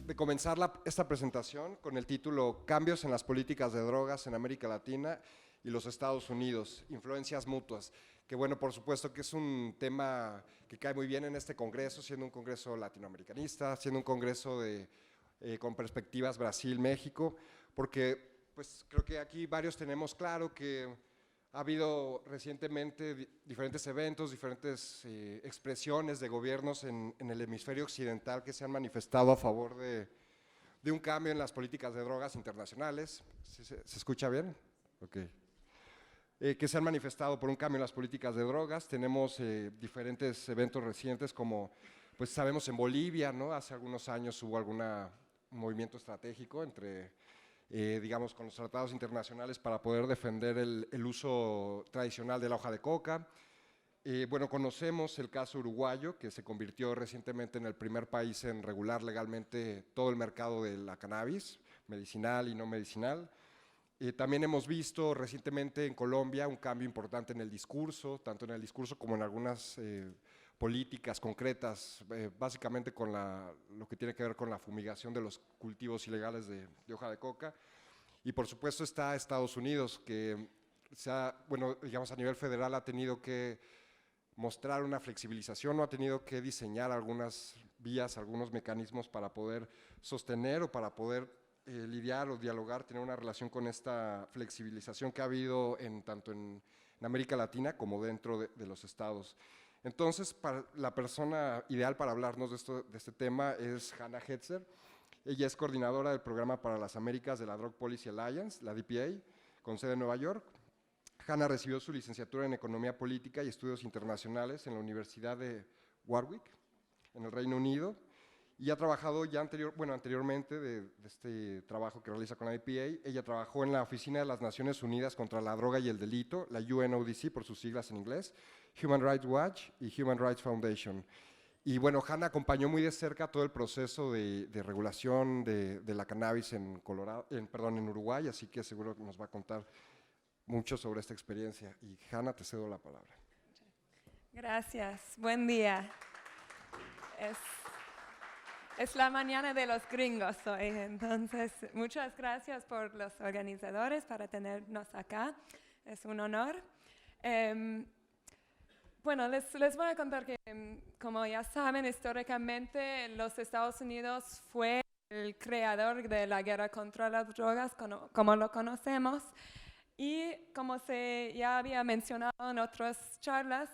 de comenzar esta presentación con el título Cambios en las políticas de drogas en América Latina y los Estados Unidos, influencias mutuas, que bueno, por supuesto que es un tema que cae muy bien en este congreso, siendo un congreso latinoamericanista, siendo un congreso con perspectivas Brasil-México, porque pues creo que aquí varios tenemos claro que ha habido recientemente diferentes eventos, diferentes expresiones de gobiernos en el hemisferio occidental que se han manifestado a favor de un cambio en las políticas de drogas internacionales. ¿Se escucha bien? Ok. Que se han manifestado por un cambio en las políticas de drogas. Tenemos diferentes eventos recientes como, pues sabemos en Bolivia, ¿no? Hace algunos años hubo un movimiento estratégico entre digamos, con los tratados internacionales para poder defender el uso tradicional de la hoja de coca. Bueno, conocemos el caso uruguayo, que se convirtió recientemente en el primer país en regular legalmente todo el mercado de la cannabis, medicinal y no medicinal. También hemos visto recientemente en Colombia un cambio importante en el discurso, tanto en el discurso como en algunas políticas concretas, básicamente con lo que tiene que ver con la fumigación de los cultivos ilegales de hoja de coca. Y por supuesto está Estados Unidos, que bueno, digamos a nivel federal ha tenido que mostrar una flexibilización o ha tenido que diseñar algunas vías, algunos mecanismos para poder sostener o para poder lidiar o dialogar, tener una relación con esta flexibilización que ha habido tanto en América Latina como dentro de los estados. Entonces, la persona ideal para hablarnos de este tema es Hannah Hetzer. Ella es coordinadora del Programa para las Américas de la Drug Policy Alliance, la DPA, con sede en Nueva York. Hannah recibió su licenciatura en Economía Política y Estudios Internacionales en la Universidad de Warwick, en el Reino Unido, y ha trabajado ya anteriormente de este trabajo que realiza con la DPA. Ella trabajó en la Oficina de las Naciones Unidas contra la Droga y el Delito, la UNODC por sus siglas en inglés, Human Rights Watch y Human Rights Foundation. Y bueno, Hannah acompañó muy de cerca todo el proceso de regulación de la cannabis en Uruguay, así que seguro que nos va a contar mucho sobre esta experiencia. Y Hannah, te cedo la palabra. Gracias, buen día. Es la mañana de los gringos hoy, entonces muchas gracias por los organizadores para tenernos acá, es un honor. Bueno, les voy a contar que, como ya saben, históricamente los Estados Unidos fue el creador de la guerra contra las drogas, como lo conocemos, y como ya había mencionado en otras charlas,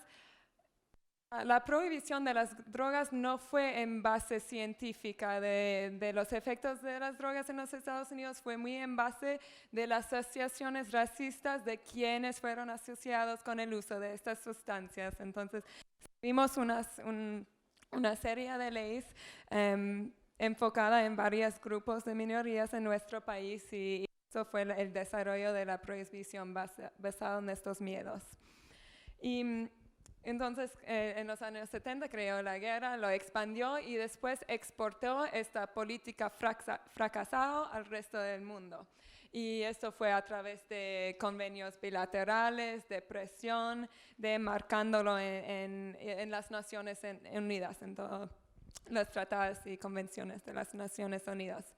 la prohibición de las drogas no fue en base científica de los efectos de las drogas en los Estados Unidos, fue muy en base de las asociaciones racistas de quienes fueron asociados con el uso de estas sustancias. Entonces, vimos una serie de leyes enfocada en varios grupos de minorías en nuestro país y eso fue el desarrollo de la prohibición basado en estos miedos. Y entonces, en los años 70 creó la guerra, lo expandió y después exportó esta política fracasada al resto del mundo. Y esto fue a través de convenios bilaterales, de presión, de marcándolo en las Naciones Unidas, en todos los tratados y convenciones de las Naciones Unidas.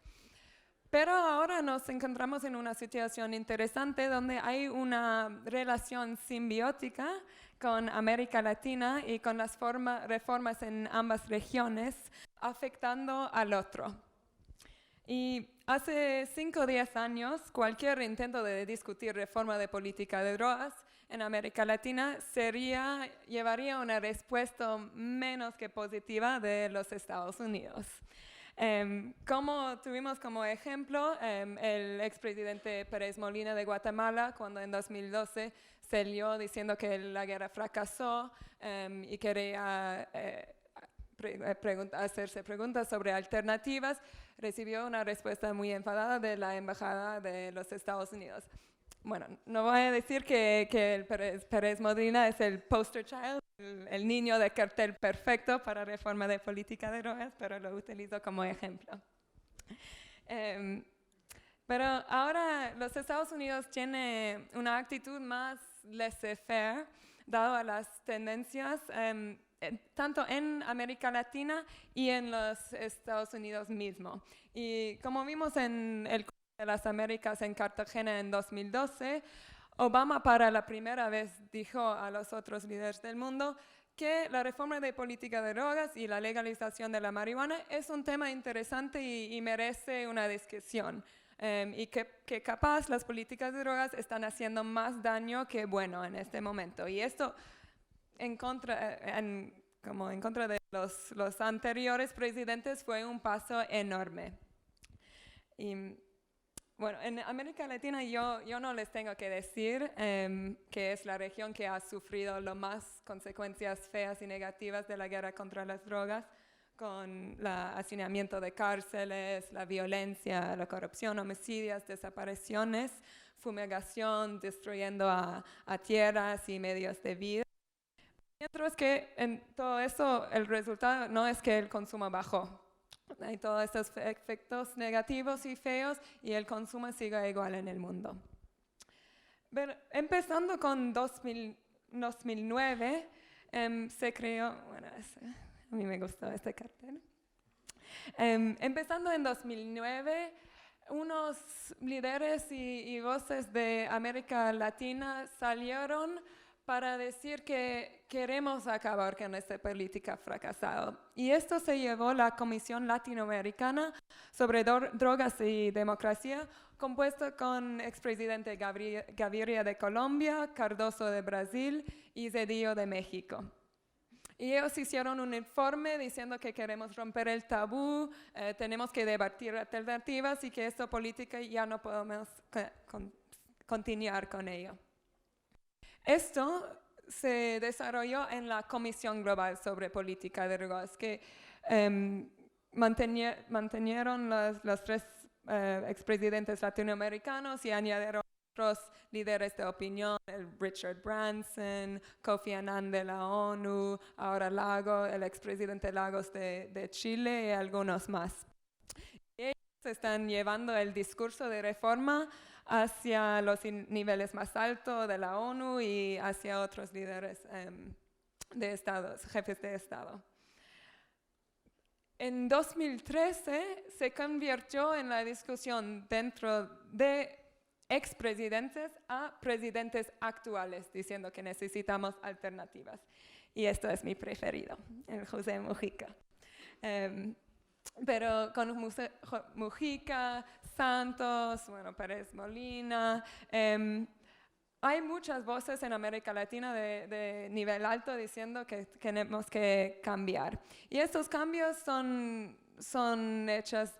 Pero ahora nos encontramos en una situación interesante donde hay una relación simbiótica con América Latina y con las reformas en ambas regiones afectando al otro. Y hace 5 o 10 años, cualquier intento de discutir reforma de política de drogas en América Latina llevaría una respuesta menos que positiva de los Estados Unidos. Como tuvimos como ejemplo el expresidente Pérez Molina de Guatemala, cuando en 2012 salió diciendo que la guerra fracasó y quería hacerse preguntas sobre alternativas, recibió una respuesta muy enfadada de la Embajada de los Estados Unidos. Bueno, no voy a decir que el Pérez Molina es el poster child, el niño de cartel perfecto para reforma de política de drogas, pero lo utilizo como ejemplo. Pero ahora los Estados Unidos tienen una actitud más laissez-faire, dado a las tendencias tanto en América Latina y en los Estados Unidos mismo. Y como vimos en el Congreso de las Américas en Cartagena en 2012, Obama para la primera vez dijo a los otros líderes del mundo que la reforma de política de drogas y la legalización de la marihuana es un tema interesante y merece una discusión. Y que capaz las políticas de drogas están haciendo más daño que bueno en este momento. Y esto en contra de los anteriores presidentes fue un paso enorme. Y bueno, en América Latina yo no les tengo que decir que es la región que ha sufrido lo más consecuencias feas y negativas de la guerra contra las drogas, con el hacinamiento de cárceles, la violencia, la corrupción, homicidios, desapariciones, fumigación, destruyendo a tierras y medios de vida. Mientras que en todo eso el resultado no es que el consumo bajó. Hay todos estos efectos negativos y feos y el consumo sigue igual en el mundo. Pero empezando con 2009, se creó, bueno, a mí me gustó este cartel. Empezando en 2009, unos líderes y voces de América Latina salieron para decir que queremos acabar con esta política fracasada. Y esto se llevó la Comisión Latinoamericana sobre Drogas y Democracia, compuesta con expresidente Gaviria de Colombia, Cardoso de Brasil y Zedillo de México. Y ellos hicieron un informe diciendo que queremos romper el tabú, tenemos que debatir alternativas y que esta política ya no podemos continuar con ello. Esto se desarrolló en la Comisión Global sobre Política de Drogas, que mantenieron los tres expresidentes latinoamericanos y añadieron otros líderes de opinión, el Richard Branson, Kofi Annan de la ONU, ahora Lagos, el expresidente Lagos de Chile y algunos más. Y ellos están llevando el discurso de reforma hacia los niveles más altos de la ONU y hacia otros líderes de estados, jefes de Estado. En 2013 se convirtió en la discusión dentro de expresidentes a presidentes actuales, diciendo que necesitamos alternativas. Y esto es mi preferido, el José Mujica. Pero con Mujica, Santos, bueno, Pérez Molina, hay muchas voces en América Latina de nivel alto diciendo que tenemos que cambiar. Y estos cambios son hechos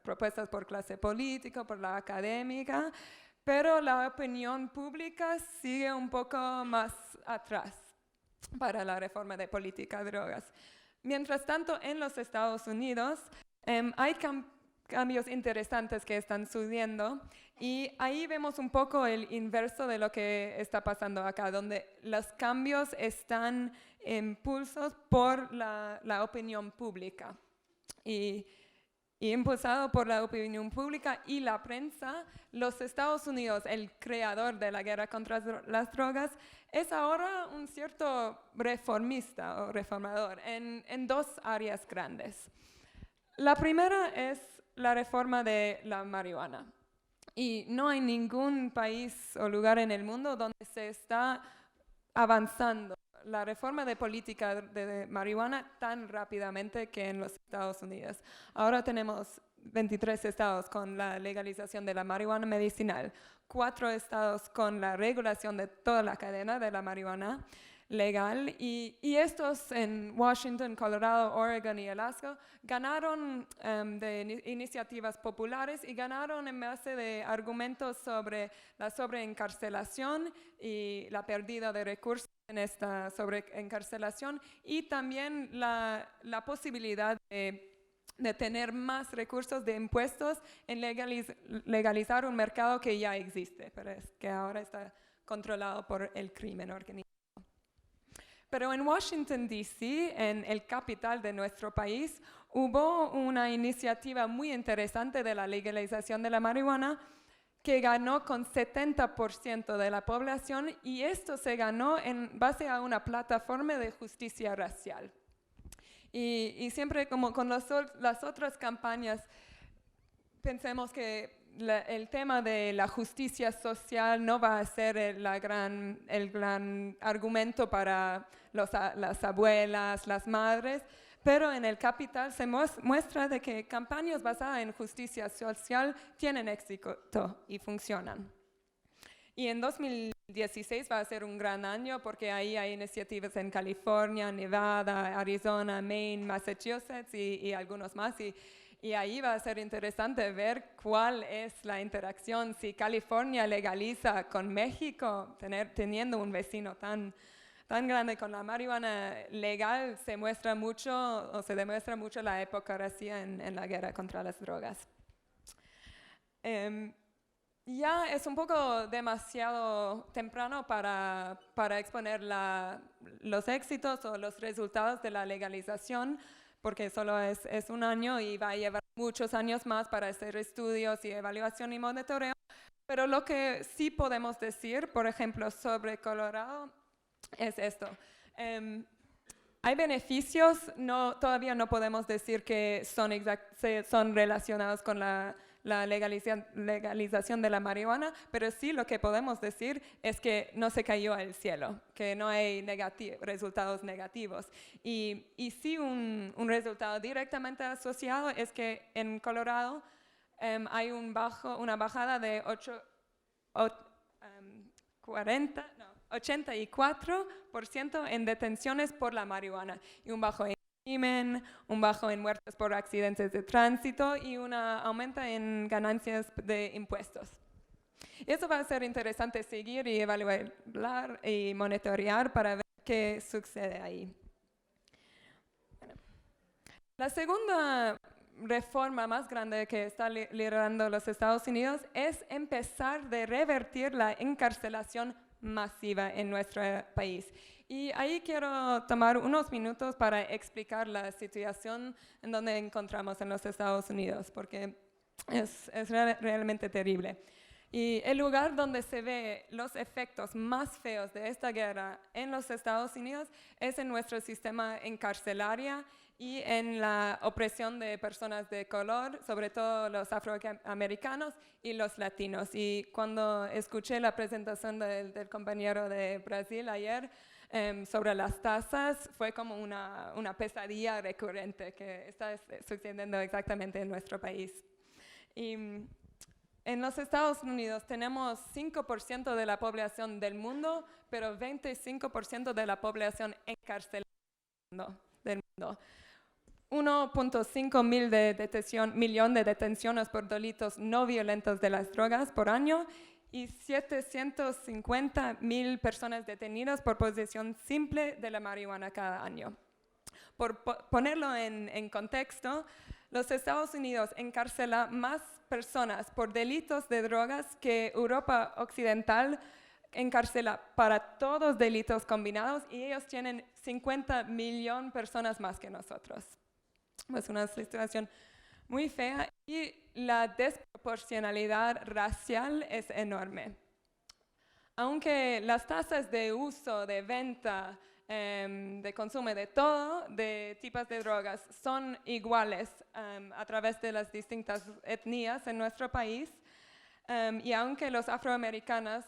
propuestas por clase política, por la académica, pero la opinión pública sigue un poco más atrás para la reforma de política de drogas. Mientras tanto, en los Estados Unidos hay cambios interesantes que están sucediendo y ahí vemos un poco el inverso de lo que está pasando acá, donde los cambios están impulsados por la opinión pública. Y impulsado por la opinión pública y la prensa, los Estados Unidos, el creador de la guerra contra las drogas, es ahora un cierto reformista o reformador en dos áreas grandes. La primera es la reforma de la marihuana. Y no hay ningún país o lugar en el mundo donde se está avanzando la reforma de política de marihuana tan rápidamente que en los Estados Unidos. Ahora tenemos 23 estados con la legalización de la marihuana medicinal, 4 estados con la regulación de toda la cadena de la marihuana legal y estos en Washington, Colorado, Oregon y Alaska ganaron de iniciativas populares y ganaron en base de argumentos sobre la sobreencarcelación y la pérdida de recursos en esta sobreencarcelación y también la posibilidad de tener más recursos de impuestos en legalizar un mercado que ya existe, pero es que ahora está controlado por el crimen organizado. Pero en Washington, D.C., en el capital de nuestro país, hubo una iniciativa muy interesante de la legalización de la marihuana que ganó con 70% de la población, y esto se ganó en base a una plataforma de justicia racial. Y siempre como con las otras campañas, pensemos que el tema de la justicia social no va a ser el gran argumento para las abuelas, las madres, pero en el Capital se muestra de que campañas basadas en justicia social tienen éxito y funcionan. Y en 2016 va a ser un gran año porque ahí hay iniciativas en California, Nevada, Arizona, Maine, Massachusetts y algunos más. Y ahí va a ser interesante ver cuál es la interacción. Si California legaliza con México, teniendo un vecino tan grande con la marihuana legal, se demuestra mucho la época recién en la guerra contra las drogas. Ya es un poco demasiado temprano para exponer los éxitos o los resultados de la legalización, porque solo es un año y va a llevar muchos años más para hacer estudios y evaluación y monitoreo. Pero lo que sí podemos decir, por ejemplo, sobre Colorado, es esto. Hay beneficios, todavía no podemos decir que son relacionados con la legalización de la marihuana, pero sí lo que podemos decir es que no se cayó al cielo, que no hay resultados negativos. Y sí un resultado directamente asociado es que en Colorado hay una bajada de 84% en detenciones por la marihuana y un bajo en crimen, un bajo en muertes por accidentes de tránsito y una aumenta en ganancias de impuestos. Eso va a ser interesante seguir y evaluar y monitorear para ver qué sucede ahí. Bueno. La segunda reforma más grande que está liderando los Estados Unidos es empezar de revertir la encarcelación masiva en nuestro país. Y ahí quiero tomar unos minutos para explicar la situación en donde encontramos en los Estados Unidos, porque es realmente terrible. Y el lugar donde se ve los efectos más feos de esta guerra en los Estados Unidos es en nuestro sistema encarcelario y en la opresión de personas de color, sobre todo los afroamericanos y los latinos. Y cuando escuché la presentación del compañero de Brasil ayer sobre las tasas, fue como una pesadilla recurrente que está sucediendo exactamente en nuestro país. Y en los Estados Unidos tenemos 5% de la población del mundo, pero 25% de la población encarcelada del mundo. 1.5 millón de detenciones por delitos no violentos de las drogas por año y 750,000 personas detenidas por posesión simple de la marihuana cada año. Por ponerlo en contexto, los Estados Unidos encarcela más personas por delitos de drogas que Europa Occidental encarcela para todos delitos combinados y ellos tienen 50 millones de personas más que nosotros. Es una situación muy fea y la desproporcionalidad racial es enorme. Aunque las tasas de uso, de venta, de consumo de todo, de tipos de drogas, son iguales a través de las distintas etnias en nuestro país, y aunque los afroamericanos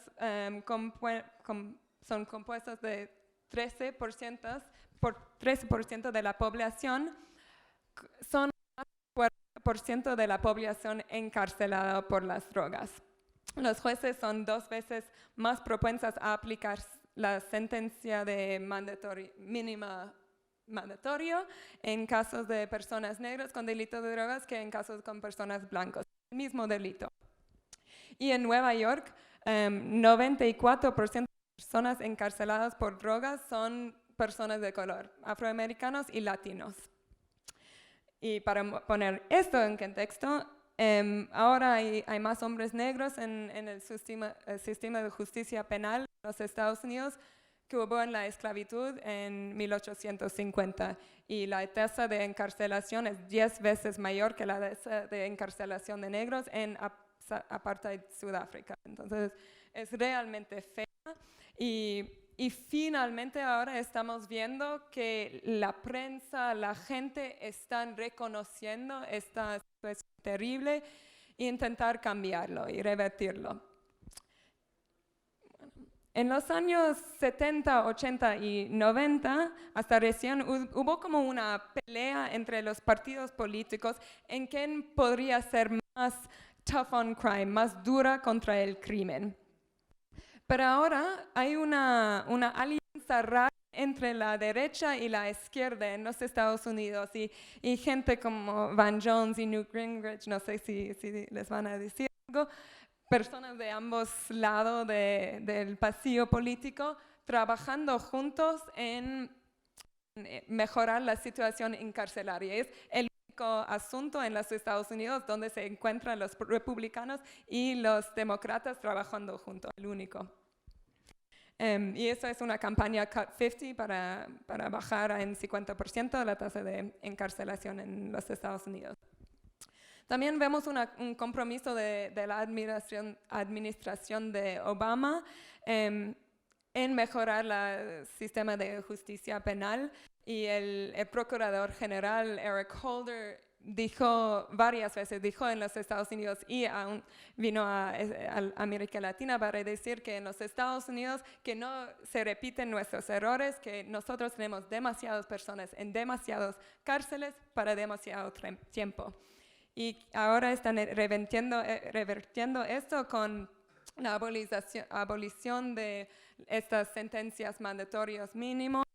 son compuestos de 13% de la población, son 40% de la población encarcelada por las drogas. Los jueces son 2 veces más propensos a aplicar la sentencia de mínima mandatorio en casos de personas negras con delitos de drogas que en casos con personas blancas, el mismo delito. Y en Nueva York, 94% de personas encarceladas por drogas son personas de color, afroamericanos y latinos. Y para poner esto en contexto, ahora hay más hombres negros en el sistema de justicia penal en los Estados Unidos que hubo en la esclavitud en 1850. Y la tasa de encarcelación es 10 veces mayor que la tasa de encarcelación de negros en apartheid Sudáfrica. Entonces, es realmente fea y finalmente ahora estamos viendo que la prensa, la gente están reconociendo esta situación terrible e intentar cambiarlo y revertirlo. En los años 70, 80 y 90, hasta recién, hubo como una pelea entre los partidos políticos en quién podría ser más tough on crime, más dura contra el crimen. Pero ahora hay una alianza rara entre la derecha y la izquierda en los Estados Unidos y gente como Van Jones y Newt Gingrich, no sé si les van a decir algo, personas de ambos lados del pasillo político trabajando juntos en mejorar la situación encarcelaria. Es el único asunto en los Estados Unidos donde se encuentran los republicanos y los demócratas trabajando juntos, el único. Y eso es una campaña Cut 50 para bajar en 50% la tasa de encarcelación en los Estados Unidos. También vemos un compromiso de la administración de Obama en mejorar el sistema de justicia penal y el procurador general Eric Holder dijo varias veces, dijo en los Estados Unidos y aún vino a América Latina para decir que en los Estados Unidos que no se repiten nuestros errores, que nosotros tenemos demasiadas personas en demasiadas cárceles para demasiado tiempo. Y ahora están revertiendo esto con la abolición de estas sentencias mandatorias mínimas,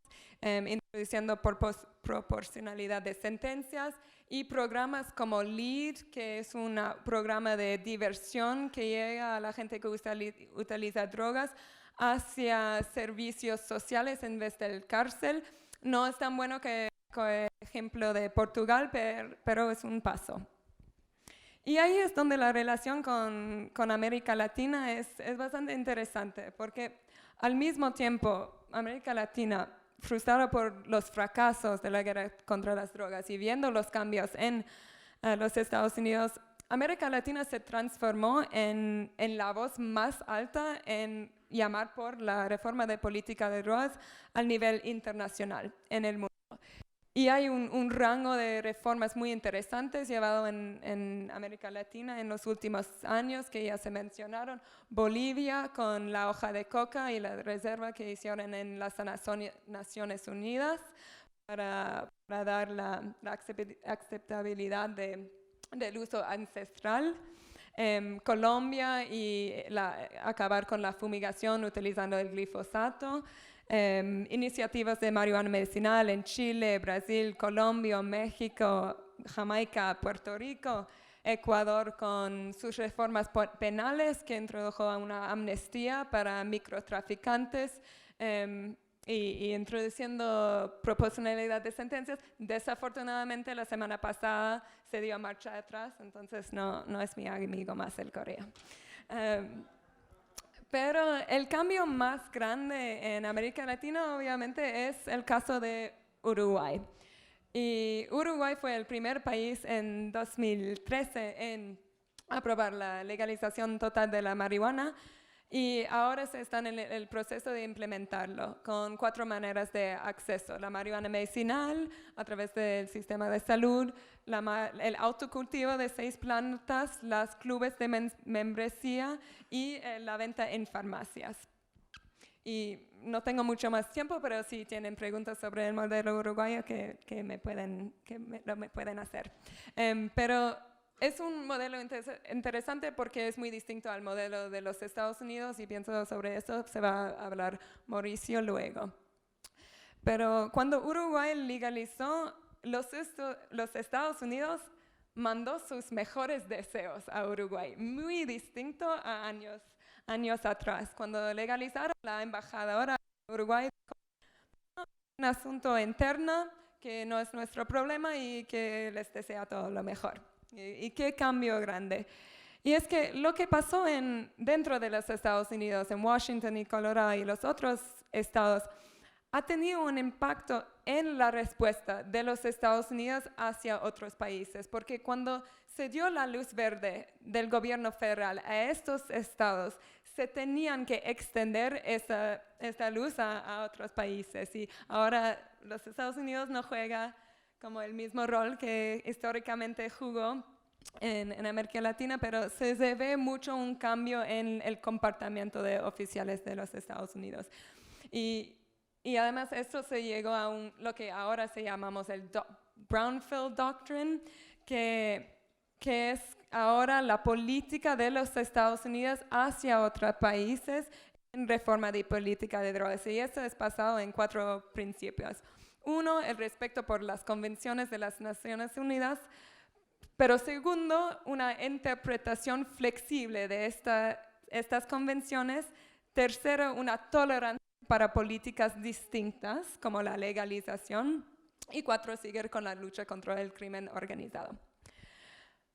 introduciendo proporcionalidad de sentencias y programas como LEAD, que es un programa de diversión que llega a la gente que utiliza drogas hacia servicios sociales en vez del cárcel. No es tan bueno que el ejemplo de Portugal, pero es un paso. Y ahí es donde la relación con América Latina es bastante interesante, porque al mismo tiempo América Latina, frustrada por los fracasos de la guerra contra las drogas y viendo los cambios en los Estados Unidos, América Latina se transformó en la voz más alta en llamar por la reforma de política de drogas al nivel internacional en el mundo. Y hay un rango de reformas muy interesantes llevado en América Latina en los últimos años que ya se mencionaron. Bolivia con la hoja de coca y la reserva que hicieron en las Naciones Unidas para dar la aceptabilidad del uso ancestral. Colombia y acabar con la fumigación utilizando el glifosato. Iniciativas de marihuana medicinal en Chile, Brasil, Colombia, México, Jamaica, Puerto Rico, Ecuador con sus reformas penales que introdujo una amnistía para microtraficantes y introduciendo proporcionalidad de sentencias. Desafortunadamente la semana pasada se dio marcha atrás, entonces no es mi amigo más el Corea. Pero el cambio más grande en América Latina obviamente es el caso de Uruguay. Y Uruguay fue el primer país en 2013 en aprobar la legalización total de la marihuana y ahora se está en el proceso de implementarlo con 4 maneras de acceso. La marihuana medicinal a través del sistema de salud, el autocultivo de 6 plantas, los clubes de membresía y la venta en farmacias. Y no tengo mucho más tiempo, pero si tienen preguntas sobre el modelo uruguayo que me pueden hacer. Pero es un modelo interesante porque es muy distinto al modelo de los Estados Unidos y pienso sobre eso se va a hablar Mauricio luego. Pero cuando Uruguay legalizó, los Estados Unidos mandó sus mejores deseos a Uruguay, muy distinto a años atrás. Cuando legalizaron, la embajadora de Uruguay dijo, un asunto interno que no es nuestro problema y que les desea todo lo mejor. Y qué cambio grande. Y es que lo que pasó dentro de los Estados Unidos, en Washington y Colorado y los otros estados, ha tenido un impacto en la respuesta de los Estados Unidos hacia otros países, porque cuando se dio la luz verde del gobierno federal a estos estados, se tenían que extender esta luz a otros países. Y ahora los Estados Unidos no juega como el mismo rol que históricamente jugó en América Latina, pero se ve mucho un cambio en el comportamiento de oficiales de los Estados Unidos. Y además esto se llegó a lo que ahora se llamamos el Brownfield Doctrine, que es ahora la política de los Estados Unidos hacia otros países en reforma de política de drogas. Y esto es basado en 4 principios. 1, el respeto por las convenciones de las Naciones Unidas. Pero segundo, una interpretación flexible de estas convenciones. Tercero, una tolerancia para políticas distintas, como la legalización. Y 4, seguir con la lucha contra el crimen organizado.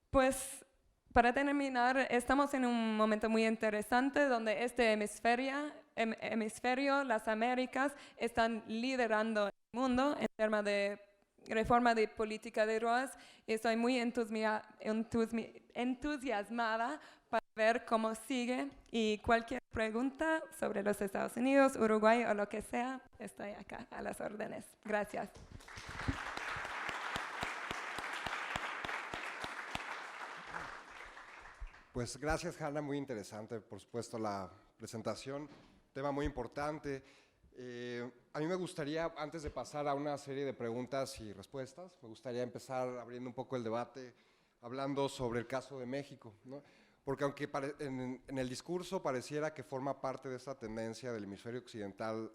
Pues, para terminar, estamos en un momento muy interesante donde este hemisferio, las Américas, están liderando el mundo en temas de reforma de política de drogas, y estoy muy entusiasmada para ver cómo sigue, y cualquier pregunta sobre los Estados Unidos, Uruguay o lo que sea, estoy acá a las órdenes. Gracias. Pues gracias, Hanna, muy interesante, por supuesto, la presentación, tema muy importante. A mí me gustaría, antes de pasar a una serie de preguntas y respuestas, me gustaría empezar abriendo un poco el debate, hablando sobre el caso de México, ¿no? Porque aunque en el discurso pareciera que forma parte de esta tendencia del hemisferio occidental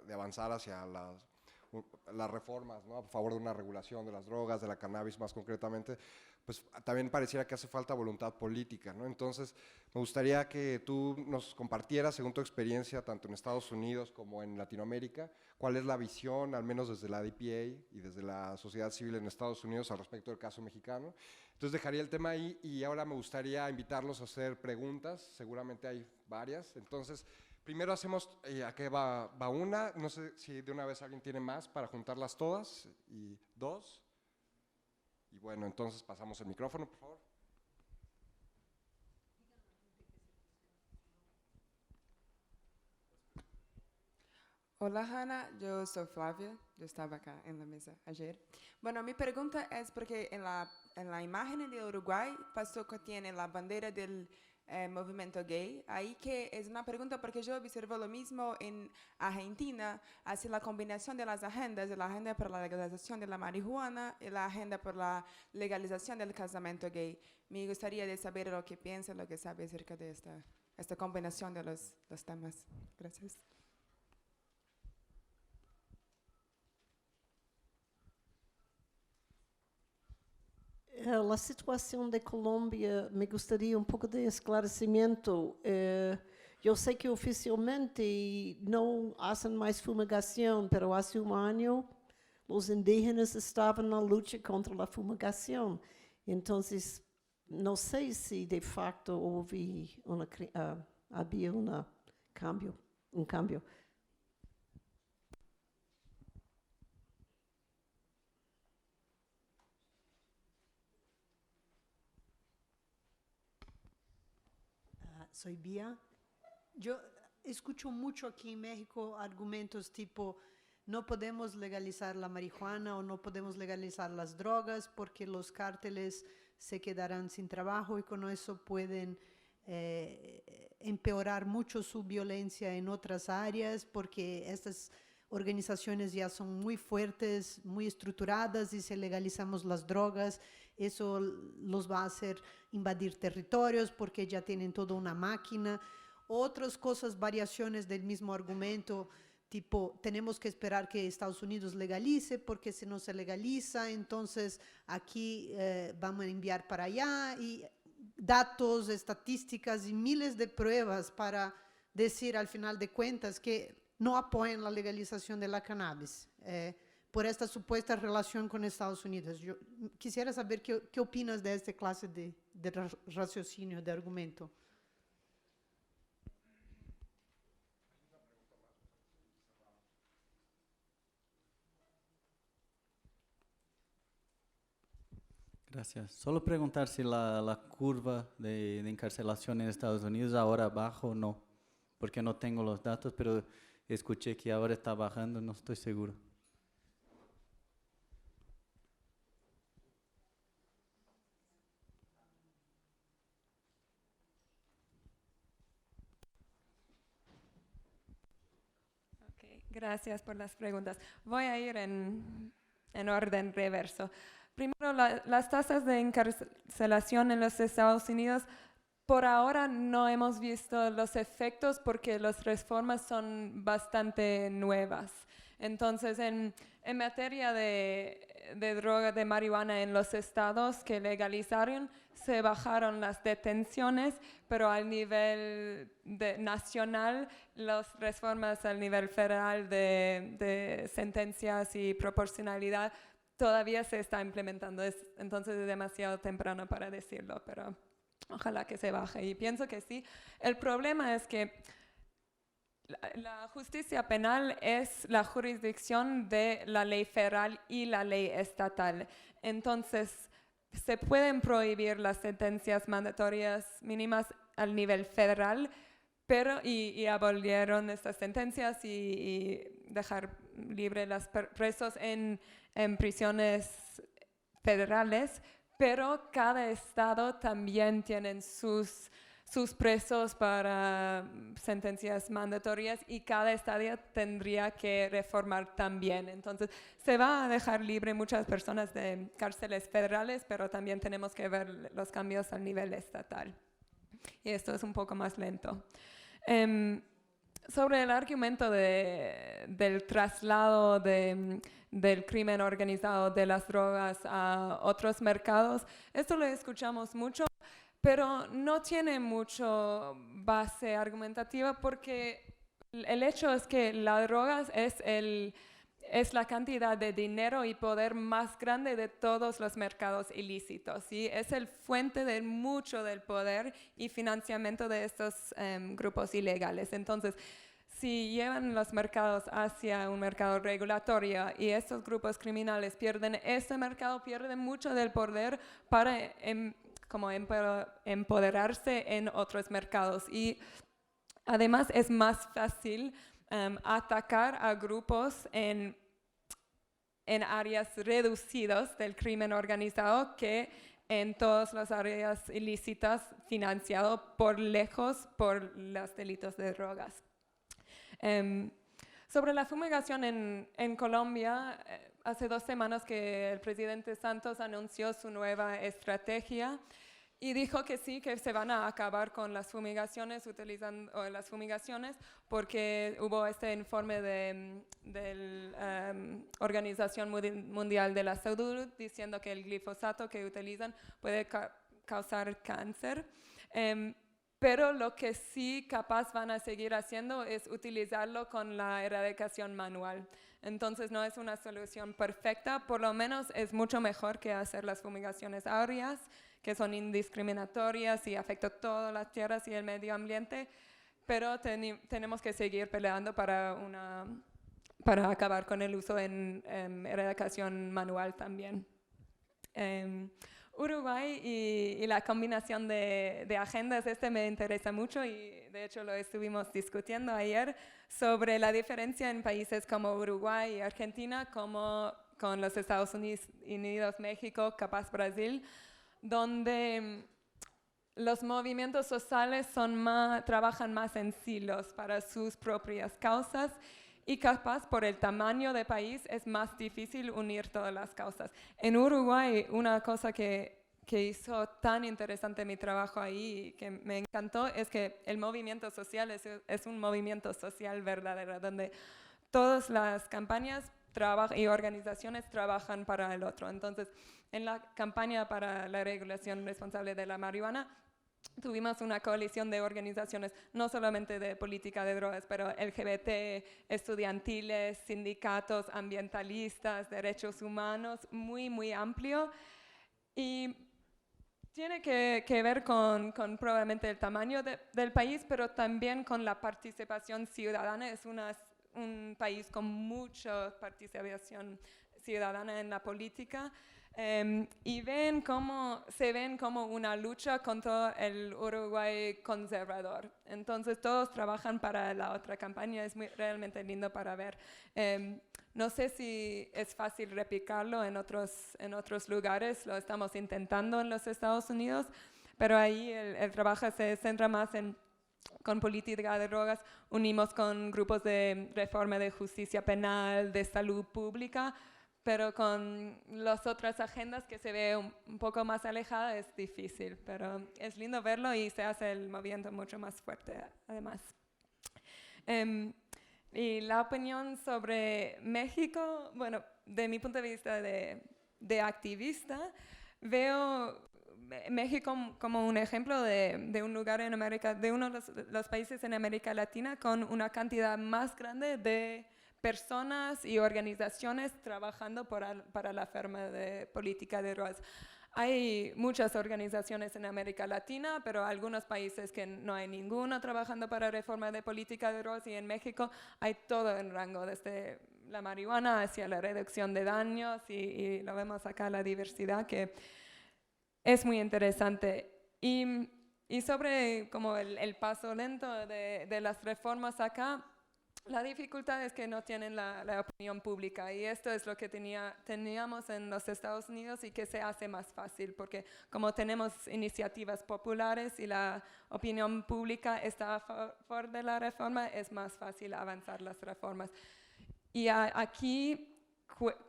de avanzar hacia las reformas, ¿no?, a favor de una regulación de las drogas, de la cannabis más concretamente, pues también pareciera que hace falta voluntad política, ¿no? Entonces, me gustaría que tú nos compartieras, según tu experiencia, tanto en Estados Unidos como en Latinoamérica, cuál es la visión, al menos desde la DPA y desde la sociedad civil en Estados Unidos al respecto del caso mexicano. Entonces, dejaría el tema ahí y ahora me gustaría invitarlos a hacer preguntas, seguramente hay varias. Entonces, primero hacemos, ¿a qué va una? No sé si de una vez alguien tiene más para juntarlas todas, y 2. Y bueno, entonces pasamos el micrófono, por favor. Hola Hanna, yo soy Flavia, yo estaba acá en la mesa ayer. Bueno, mi pregunta es porque en la imagen de Uruguay pasó que tiene la bandera del movimiento gay. Ahí que es una pregunta porque yo observo lo mismo en Argentina, hace la combinación de las agendas, de la agenda por la legalización de la marihuana y la agenda por la legalización del casamiento gay. Me gustaría de saber lo que piensa, lo que sabe acerca de esta combinación de los temas. Gracias. A situação da Colômbia, me gostaria um pouco de esclarecimento. Eu sei que oficialmente não fazem mais fumigação, mas há ano os indígenas estavam na luta contra a fumigação. Então, não sei se de fato havia um cambio. Soy Bia. Yo escucho mucho aquí en México argumentos tipo no podemos legalizar la marihuana o no podemos legalizar las drogas porque los cárteles se quedarán sin trabajo y con eso pueden empeorar mucho su violencia en otras áreas porque estas organizaciones ya son muy fuertes, muy estructuradas y si legalizamos las drogas, eso los va a hacer invadir territorios porque ya tienen toda una máquina. Otras cosas, variaciones del mismo argumento, tipo, tenemos que esperar que Estados Unidos legalice porque si no se legaliza, entonces aquí vamos a enviar para allá y datos, estadísticas y miles de pruebas para decir al final de cuentas que no apoyan la legalización de la cannabis por esta supuesta relación con Estados Unidos. Yo quisiera saber qué opinas de esta clase de raciocinio, de argumento. Gracias. Solo preguntar si la curva de encarcelación en Estados Unidos ahora baja o no, porque no tengo los datos, pero escuché que ahora está bajando, no estoy seguro. Ok, gracias por las preguntas. Voy a ir en orden reverso. Primero, las tasas de encarcelación en los Estados Unidos, por ahora no hemos visto los efectos porque las reformas son bastante nuevas. Entonces, en materia de droga, de marihuana en los estados que legalizaron, se bajaron las detenciones, pero al nivel nacional, las reformas al nivel federal de sentencias y proporcionalidad todavía se está implementando. Entonces es demasiado temprano para decirlo, pero ojalá que se baje. Y pienso que sí. El problema es que la justicia penal es la jurisdicción de la ley federal y la ley estatal. Entonces, se pueden prohibir las sentencias mandatorias mínimas al nivel federal, pero y abolieron estas sentencias y dejar libre los presos en prisiones federales, pero cada estado también tiene sus presos para sentencias mandatorias y cada estado tendría que reformar también. Entonces, se va a dejar libre muchas personas de cárceles federales, pero también tenemos que ver los cambios a nivel estatal. Y esto es un poco más lento. Sobre el argumento del traslado del crimen organizado de las drogas a otros mercados, esto lo escuchamos mucho, pero no tiene mucho base argumentativa porque el hecho es que las drogas es la cantidad de dinero y poder más grande de todos los mercados ilícitos, ¿sí? Es el fuente de mucho del poder y financiamiento de estos grupos ilegales. Entonces, si llevan los mercados hacia un mercado regulatorio y estos grupos criminales pierden ese mercado, pierden mucho del poder para como empoderarse en otros mercados. Y además es más fácil atacar a grupos en áreas reducidas del crimen organizado que en todas las áreas ilícitas financiado por lejos por los delitos de drogas. Sobre la fumigación en Colombia, hace 2 semanas que el presidente Santos anunció su nueva estrategia y dijo que sí, que se van a acabar con las fumigaciones, porque hubo este informe de la Organización Mundial de la Salud diciendo que el glifosato que utilizan puede causar cáncer. Pero lo que sí capaz van a seguir haciendo es utilizarlo con la erradicación manual. Entonces no es una solución perfecta, por lo menos es mucho mejor que hacer las fumigaciones áreas, que son indiscriminatorias y afectan todas las tierras y el medio ambiente, pero tenemos que seguir peleando para acabar con el uso en erradicación manual también. Uruguay y la combinación de agendas, me interesa mucho y de hecho lo estuvimos discutiendo ayer sobre la diferencia en países como Uruguay y Argentina, como con los Estados Unidos, México, capaz Brasil, donde los movimientos sociales trabajan más en silos para sus propias causas y capaz por el tamaño del país es más difícil unir todas las causas. En Uruguay, una cosa que hizo tan interesante mi trabajo ahí y que me encantó es que el movimiento social es un movimiento social verdadero, donde todas las campañas y organizaciones trabajan para el otro. Entonces, en la campaña para la regulación responsable de la marihuana, tuvimos una coalición de organizaciones, no solamente de política de drogas, pero LGBT, estudiantiles, sindicatos, ambientalistas, derechos humanos, muy, muy amplio. Y tiene que ver con probablemente el tamaño del país, pero también con la participación ciudadana. Es un país con mucha participación ciudadana en la política. y se ven como una lucha contra el Uruguay conservador. Entonces todos trabajan para la otra campaña, es realmente lindo para ver. No sé si es fácil replicarlo en otros lugares, lo estamos intentando en los Estados Unidos, pero ahí el trabajo se centra más con política de drogas, unimos con grupos de reforma de justicia penal, de salud pública, pero con las otras agendas que se ve un poco más alejada es difícil, pero es lindo verlo y se hace el movimiento mucho más fuerte además. Y la opinión sobre México, bueno, de mi punto de vista de activista, veo México como un ejemplo de un lugar en América, de uno de los países en América Latina con una cantidad más grande de personas y organizaciones trabajando para la reforma de política de drogas. Hay muchas organizaciones en América Latina, pero algunos países que no hay ninguna trabajando para reforma de política de drogas, y en México hay todo el rango, desde la marihuana hacia la reducción de daños, y lo vemos acá, la diversidad, que es muy interesante. Y sobre como el paso lento de las reformas acá, la dificultad es que no tienen la opinión pública, y esto es lo que teníamos en los Estados Unidos y que se hace más fácil, porque como tenemos iniciativas populares y la opinión pública está a favor de la reforma, es más fácil avanzar las reformas. Y aquí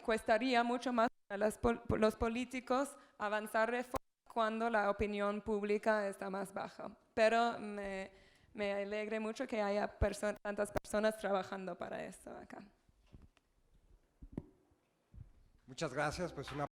cuestaría mucho más a los políticos avanzar reformas cuando la opinión pública está más baja. Pero me alegra mucho que haya tantas personas trabajando para esto acá. Muchas gracias, pues una